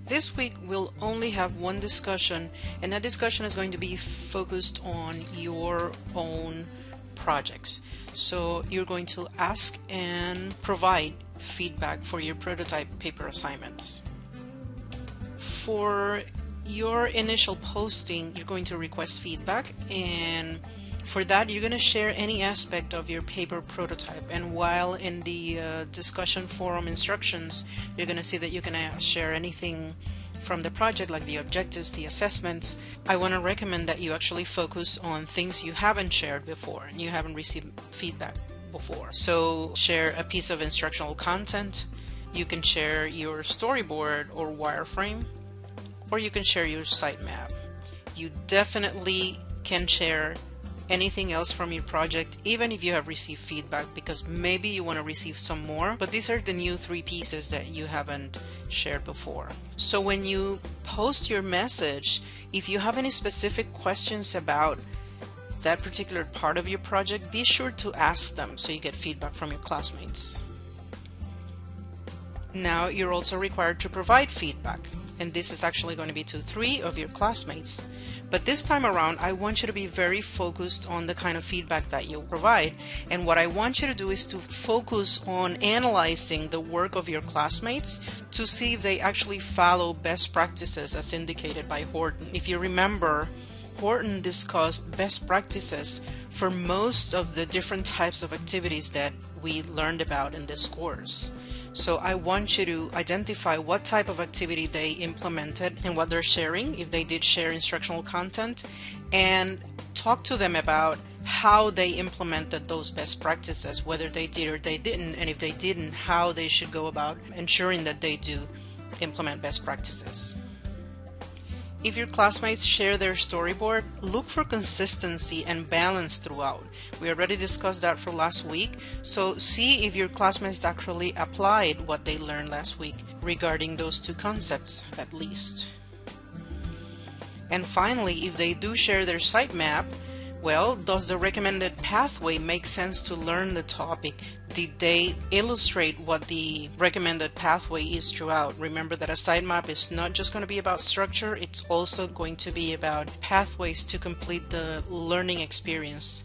This week we'll only have one discussion, and that discussion is going to be focused on your own projects. So you're going to ask and provide feedback for your prototype paper assignments. For your initial posting, you're going to request feedback, and for that you're going to share any aspect of your paper prototype. And while in the discussion forum instructions, you're going to see that you can share anything from the project, like the objectives, the assessments. I want to recommend that you actually focus on things you haven't shared before and you haven't received feedback before. So share a piece of instructional content. You can share your storyboard or wireframe, or you can share your sitemap. You definitely can share anything else from your project, even if you have received feedback, because maybe you want to receive some more, but these are the new 3 pieces that you haven't shared before. So when you post your message, if you have any specific questions about that particular part of your project, be sure to ask them so you get feedback from your classmates. Now you're also required to provide feedback, and this is actually going to be to 3 of your classmates. But this time around, I want you to be very focused on the kind of feedback that you provide. And what I want you to do is to focus on analyzing the work of your classmates to see if they actually follow best practices as indicated by Horton. If you remember, Horton discussed best practices for most of the different types of activities that we learned about in this course. So I want you to identify what type of activity they implemented and what they're sharing, if they did share instructional content, and talk to them about how they implemented those best practices, whether they did or they didn't, and if they didn't, how they should go about ensuring that they do implement best practices. If your classmates share their storyboard, look for consistency and balance throughout. We already discussed that for last week, so see if your classmates actually applied what they learned last week regarding those 2 concepts at least. And finally, if they do share their sitemap, well, does the recommended pathway make sense to learn the topic? Did they illustrate what the recommended pathway is throughout? Remember that a sitemap is not just going to be about structure, it's also going to be about pathways to complete the learning experience